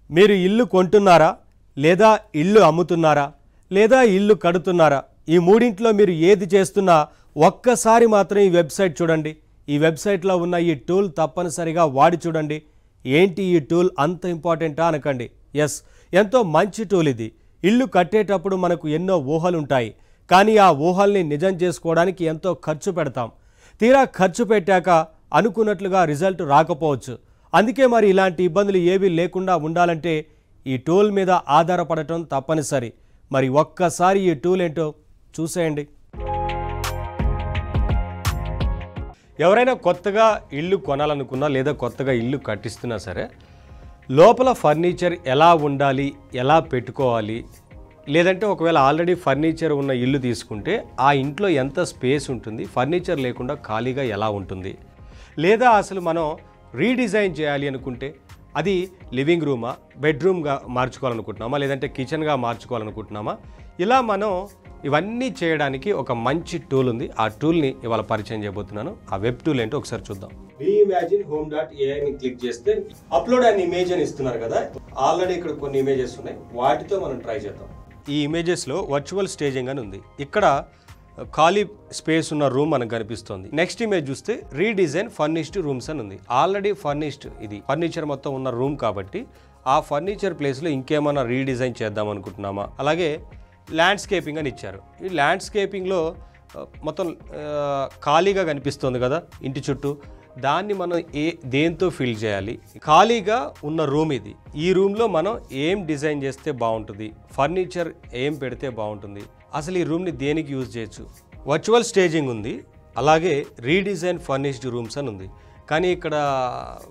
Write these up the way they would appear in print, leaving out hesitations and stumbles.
మీరు ఇల్లు కొంటున్నారా లేదా ఇల్లు అమ్ముతున్నారా లేదా ఇల్లు కడుతున్నారా? ఈ మూడింట్లో మీరు ఏది చేస్తున్నా ఒక్కసారి మాత్రం ఈ వెబ్సైట్ చూడండి. ఈ వెబ్సైట్లో ఉన్న ఈ టూల్ తప్పనిసరిగా వాడి చూడండి. ఏంటి ఈ టూల్ అంత ఇంపార్టెంటా అనకండి. ఎస్, ఎంతో మంచి టూల్ ఇది. ఇల్లు కట్టేటప్పుడు మనకు ఎన్నో ఊహలు ఉంటాయి, కానీ ఆ ఊహల్ని నిజం చేసుకోవడానికి ఎంతో ఖర్చు పెడతాం. తీరా ఖర్చు పెట్టాక అనుకున్నట్లుగా రిజల్ట్ రాకపోవచ్చు. అందుకే మరి ఇలాంటి ఇబ్బందులు ఏవీ లేకుండా ఉండాలంటే ఈ టూల్ మీద ఆధారపడటం తప్పనిసరి. మరి ఒక్కసారి ఈ టూల్ ఏంటో చూసేయండి. ఎవరైనా కొత్తగా ఇల్లు కొనాలనుకున్నా లేదా కొత్తగా ఇల్లు కట్టిస్తున్నా సరే, లోపల ఫర్నిచర్ ఎలా ఉండాలి, ఎలా పెట్టుకోవాలి, లేదంటే ఒకవేళ ఆల్రెడీ ఫర్నిచర్ ఉన్న ఇల్లు తీసుకుంటే ఆ ఇంట్లో ఎంత స్పేస్ ఉంటుంది, ఫర్నిచర్ లేకుండా ఖాళీగా ఎలా ఉంటుంది, లేదా అసలు మనం రీడిజైన్ చేయాలి అనుకుంటే అది లివింగ్ రూమా, బెడ్రూమ్గా మార్చుకోవాలనుకుంటున్నామా, లేదంటే కిచెన్గా మార్చుకోవాలనుకుంటున్నామా, ఇలా మనం ఇవన్నీ చేయడానికి ఒక మంచి టూల్ ఉంది. ఆ టూల్ని ఇవాళ పరిచయం చేయబోతున్నాను. ఆ వెబ్ టూల్ ఏంటో ఒకసారి చూద్దాం. reimaginehome.ai ని క్లిక్ చేస్తే అప్లోడ్ అన్ ఇమేజ్ అని ఇస్తున్నారు కదా. ఆల్రెడీ ఇక్కడ కొన్ని ఇమేజెస్ ఉన్నాయి, వాటితో మనం ట్రై చేద్దాం. ఈ ఇమేజెస్లో వర్చువల్ స్టేజింగ్ అని ఉంది. ఇక్కడ ఖాళీ స్పేస్ ఉన్న రూమ్ మనకు కనిపిస్తుంది. నెక్స్ట్ ఇమేజ్ చూస్తే రీడిజైన్ ఫర్నిష్డ్ రూమ్స్ అని ఉంది. ఆల్రెడీ ఫర్నిష్డ్, ఇది ఫర్నిచర్ మొత్తం ఉన్న రూమ్ కాబట్టి ఆ ఫర్నిచర్ ప్లేస్లో ఇంకేమైనా రీడిజైన్ చేద్దాం అనుకుంటున్నామా. అలాగే ల్యాండ్స్కేపింగ్ అని ఇచ్చారు. ఈ ల్యాండ్స్కేపింగ్లో మొత్తం ఖాళీగా కనిపిస్తుంది కదా ఇంటి చుట్టూ, దాన్ని మనం దేంతో ఫిల్ చేయాలి. ఖాళీగా ఉన్న రూమ్ ఇది. ఈ రూమ్లో మనం ఏం డిజైన్ చేస్తే బాగుంటుంది, ఫర్నిచర్ ఏం పెడితే బాగుంటుంది, అసలు ఈ రూమ్ని దేనికి యూజ్ చేయొచ్చు. వర్చువల్ స్టేజింగ్ ఉంది, అలాగే రీడిజైన్ ఫర్నిష్డ్ రూమ్స్ అని ఉంది. కానీ ఇక్కడ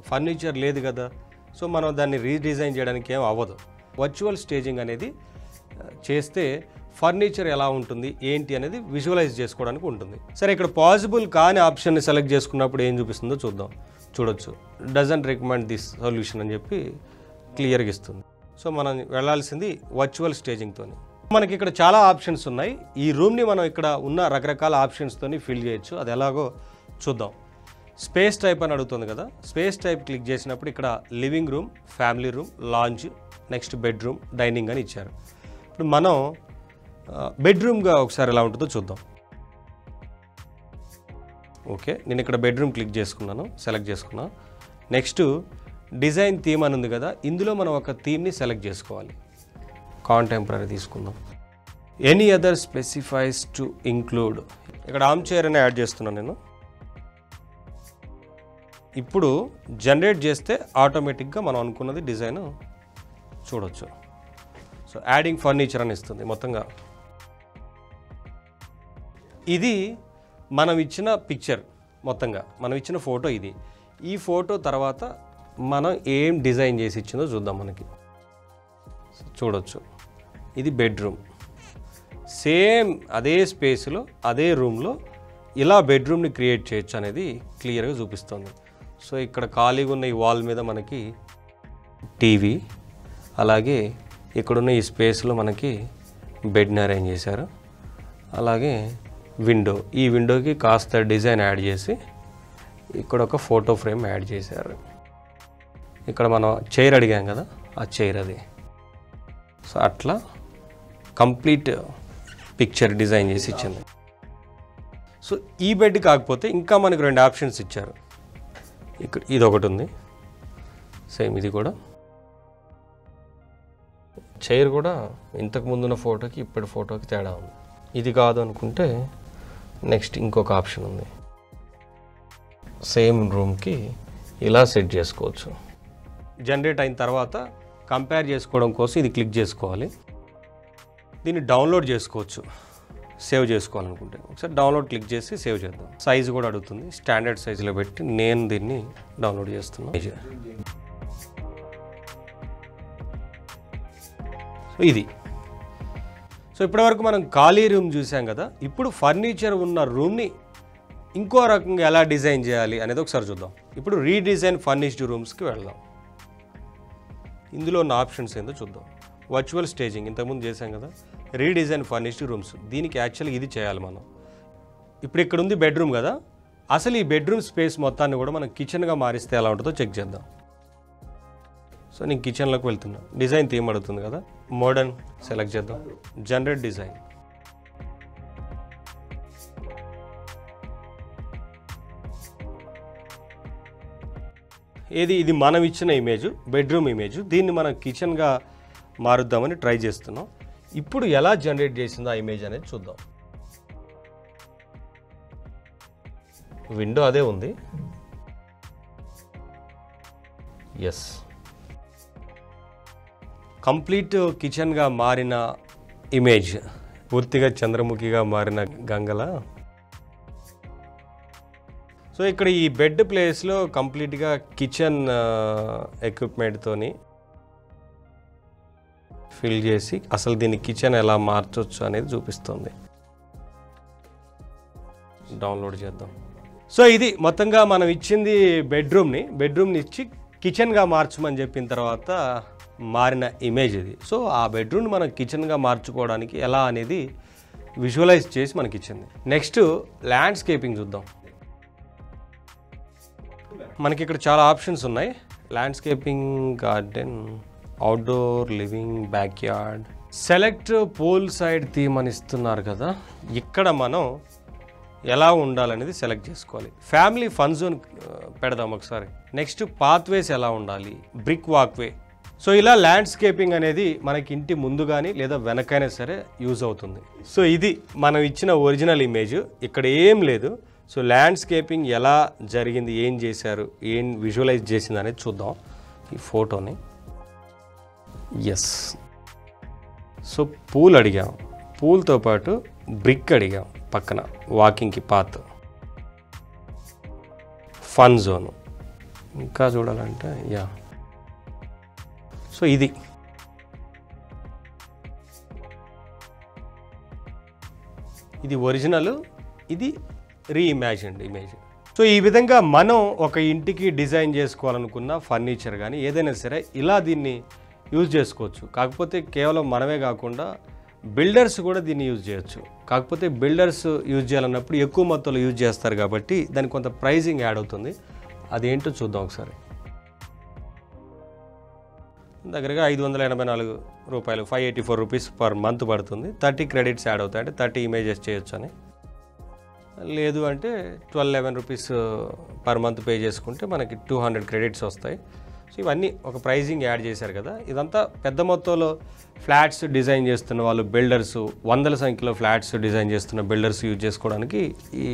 ఫర్నిచర్ లేదు కదా, సో మనం దాన్ని రీడిజైన్ చేయడానికి ఏం అవ్వదు. వర్చువల్ స్టేజింగ్ అనేది చేస్తే ఫర్నిచర్ ఎలా ఉంటుంది ఏంటి అనేది విజువలైజ్ చేసుకోవడానికి ఉంటుంది. సరే, ఇక్కడ పాసిబుల్ కాని ఆప్షన్ని సెలెక్ట్ చేసుకున్నప్పుడు ఏం చూపిస్తుందో చూద్దాం. చూడొచ్చు, డజంట్ రికమెండ్ దిస్ సొల్యూషన్ అని చెప్పి క్లియర్గా ఇస్తుంది. సో మనం వెళ్ళాల్సింది వర్చువల్ స్టేజింగ్తో. మనకి ఇక్కడ చాలా ఆప్షన్స్ ఉన్నాయి. ఈ రూమ్ని మనం ఇక్కడ ఉన్న రకరకాల ఆప్షన్స్తోని ఫిల్ చేయొచ్చు. అది ఎలాగో చూద్దాం. స్పేస్ టైప్ అని అడుగుతుంది కదా. స్పేస్ టైప్ క్లిక్ చేసినప్పుడు ఇక్కడ living room, family room, lounge, next bedroom, dining అని ఇచ్చారు. ఇప్పుడు మనం బెడ్రూమ్గా ఒకసారి ఎలా ఉంటుందో చూద్దాం. ఓకే, నేను ఇక్కడ బెడ్రూమ్ క్లిక్ చేసుకున్నాను, సెలెక్ట్ చేసుకున్నాను. నెక్స్ట్ డిజైన్ థీమ్ అని ఉంది కదా, ఇందులో మనం ఒక థీమ్ని సెలెక్ట్ చేసుకోవాలి. కాంటెంపరీ తీసుకుందాం. Any other specifies to include, ఇక్కడ ఆర్మ్ చైర్ అని యాడ్ చేస్తున్నాను నేను. ఇప్పుడు జనరేట్ చేస్తే ఆటోమేటిక్గా మనం అనుకున్నది డిజైన్ చూడవచ్చు. సో యాడింగ్ ఫర్నిచర్ అని ఇస్తుంది మొత్తంగా. ఇది మనం ఇచ్చిన పిక్చర్, మొత్తంగా మనం ఇచ్చిన ఫోటో ఇది. ఈ ఫోటో తర్వాత మనం ఏం డిజైన్ చేసి ఇచ్చిందో చూద్దాం. మనకి చూడవచ్చు, ఇది బెడ్రూమ్. సేమ్ అదే స్పేస్లో అదే రూమ్లో ఇలా బెడ్రూమ్ని క్రియేట్ చేయొచ్చు అనేది క్లియర్గా చూపిస్తుంది. సో ఇక్కడ ఖాళీగా ఉన్న ఈ వాల్ మీద మనకి టీవీ, అలాగే ఇక్కడున్న ఈ స్పేస్లో మనకి బెడ్ని అరేంజ్ చేశారు. అలాగే విండో, ఈ విండోకి కాస్త డిజైన్ యాడ్ చేసి ఇక్కడ ఒక ఫోటో ఫ్రేమ్ యాడ్ చేశారు. ఇక్కడ మనం చైర్ అడిగాం కదా, ఆ చైర్ అది. సో అట్లా కంప్లీట్ పిక్చర్ డిజైన్ చేసి ఇచ్చింది. సో ఈ బెడ్ కాకపోతే ఇంకా మనకు 2 ఆప్షన్స్ ఇచ్చారు. ఇక్కడ ఇది ఒకటి ఉంది, సేమ్ ఇది కూడా. చైర్ కూడా ఇంతకు ముందున్న ఫోటోకి ఇప్పటి ఫోటోకి తేడా ఉంది. ఇది కాదు అనుకుంటే నెక్స్ట్ ఇంకొక ఆప్షన్ ఉంది. సేమ్ రూమ్కి ఇలా సెట్ చేసుకోవచ్చు. జనరేట్ అయిన తర్వాత కంపేర్ చేసుకోవడం కోసం ఇది క్లిక్ చేసుకోవాలి. దీన్ని డౌన్లోడ్ చేసుకోవచ్చు సేవ్ చేసుకోవాలనుకుంటే. ఒకసారి డౌన్లోడ్ క్లిక్ చేసి సేవ్ చేద్దాం. సైజు కూడా అడుగుతుంది, స్టాండర్డ్ సైజులో పెట్టి నేను దీన్ని డౌన్లోడ్ చేస్తున్నాను. ఇది. సో ఇప్పటివరకు మనం ఖాళీ రూమ్ చూసాం కదా. ఇప్పుడు ఫర్నిచర్ ఉన్న రూమ్ని ఇంకో రకంగా ఎలా డిజైన్ చేయాలి అనేది ఒకసారి చూద్దాం. ఇప్పుడు రీడిజైన్ ఫర్నిష్డ్ రూమ్స్కి వెళ్దాం. ఇందులో ఉన్న ఆప్షన్స్ ఏందో చూద్దాం. వర్చువల్ స్టేజింగ్ ఇంతకుముందు చేసాం కదా. రీడిజైన్ ఫర్నిష్డ్ రూమ్స్, దీనికి యాక్చువల్గా ఇది చేయాలి మనం. ఇప్పుడు ఇక్కడ ఉంది బెడ్రూమ్ కదా, అసలు ఈ బెడ్రూమ్ స్పేస్ మొత్తాన్ని కూడా మనం కిచెన్గా మారిస్తే ఎలా ఉంటుందో చెక్ చేద్దాం. సో నేను కిచెన్లోకి వెళ్తున్నా. డిజైన్ థీమ్ అడుగుతుంది కదా, మోడర్న్ సెలెక్ట్ చేద్దాం. Generate design. ఇది మనం ఇచ్చిన ఇమేజ్, బెడ్రూమ్ ఇమేజ్. దీన్ని మనం కిచెన్గా మారుద్దామని ట్రై చేస్తున్నాం. ఇప్పుడు ఎలా జనరేట్ చేసిందో ఆ ఇమేజ్ అనేది చూద్దాం. విండో అదే ఉంది. ఎస్, కంప్లీట్ కిచెన్గా మారిన ఇమేజ్, పూర్తిగా చంద్రముఖిగా మారిన గంగల. సో ఇక్కడ ఈ బెడ్ ప్లేస్లో కంప్లీట్గా కిచెన్ ఎక్విప్మెంట్తోని ఫిల్ చేసి అసలు దీన్ని కిచెన్ ఎలా మార్చవచ్చు అనేది చూపిస్తుంది. డౌన్లోడ్ చేద్దాం. సో ఇది మొత్తంగా మనం ఇచ్చింది బెడ్రూమ్ని ఇచ్చి కిచెన్గా మార్చమని చెప్పిన తర్వాత మారిన ఇమేజ్ ఇది. సో ఆ బెడ్రూమ్ని మనం కిచెన్గా మార్చుకోవడానికి ఎలా అనేది విజువలైజ్ చేసి మనకి ఇచ్చింది. నెక్స్ట్ ల్యాండ్స్కేపింగ్ చూద్దాం. మనకి ఇక్కడ చాలా ఆప్షన్స్ ఉన్నాయి. Landscaping, garden, outdoor, living, back yard, select pool side theme అని ఇస్తున్నారు కదా. ఇక్కడ మనం ఎలా ఉండాలనేది సెలెక్ట్ చేసుకోవాలి. ఫ్యామిలీ ఫన్ జోన్ పెడదాం ఒకసారి. నెక్స్ట్ పాత్వేస్ ఎలా ఉండాలి, బ్రిక్ వాక్వే. సో ఇలా ల్యాండ్స్కేపింగ్ అనేది మనకి ఇంటి ముందు కానీ లేదా వెనకైనా సరే యూజ్ అవుతుంది. సో ఇది మనం ఇచ్చిన ఒరిజినల్ ఇమేజ్. ఇక్కడ ఏం లేదు. సో ల్యాండ్స్కేపింగ్ ఎలా జరిగింది, ఏం చేశారు, ఏం విజువలైజ్ చేసింది అనేది చూద్దాం ఈ ఫోటోని. ఎస్, సో పూల్ అడిగాం, పూల్తో పాటు బ్రిక్ అడిగాం, పక్కన వాకింగ్కి పాత్, ఫన్ జోను. ఇంకా చూడాలంటే సో ఇది ఒరిజినల్, ఇది రీఇమాజిన్డ్ ఇమేజ్. సో ఈ విధంగా మనం ఒక ఇంటికి డిజైన్ చేసుకోవాలనుకున్న ఫర్నిచర్ కానీ ఏదైనా సరే ఇలా దీన్ని యూజ్ చేసుకోవచ్చు. కాకపోతే కేవలం మనమే కాకుండా బిల్డర్స్ కూడా దీన్ని యూజ్ చేయొచ్చు. కాకపోతే బిల్డర్స్ యూజ్ చేయాలన్నప్పుడు ఎక్కువ మొత్తంలో యూజ్ చేస్తారు కాబట్టి దానికి కొంత ప్రైజింగ్ యాడ్ అవుతుంది. అదేంటో చూద్దాం ఒకసారి. దగ్గరగా 584 రూపాయలు, 584 రూపీస్ పర్ మంత్ పడుతుంది. 30 క్రెడిట్స్ యాడ్ అవుతాయి, అంటే 30 ఇమేజెస్ చేయొచ్చు అని. లేదు అంటే 1211 రూపీస్ పర్ మంత్ పే చేసుకుంటే మనకి 200 క్రెడిట్స్ వస్తాయి. సో ఇవన్నీ ఒక ప్రైజింగ్ యాడ్ చేశారు కదా. ఇదంతా పెద్ద మొత్తంలో ఫ్లాట్స్ డిజైన్ చేస్తున్న వాళ్ళు, బిల్డర్స్, వందల సంఖ్యలో ఫ్లాట్స్ డిజైన్ చేస్తున్న బిల్డర్స్ యూజ్ చేసుకోవడానికి ఈ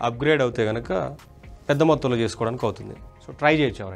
అప్గ్రేడ్ అవుతే కనుక పెద్ద మొత్తంలో చేసుకోవడానికి అవుతుంది. సో ట్రై చేయొచ్చు ఎవరైనా.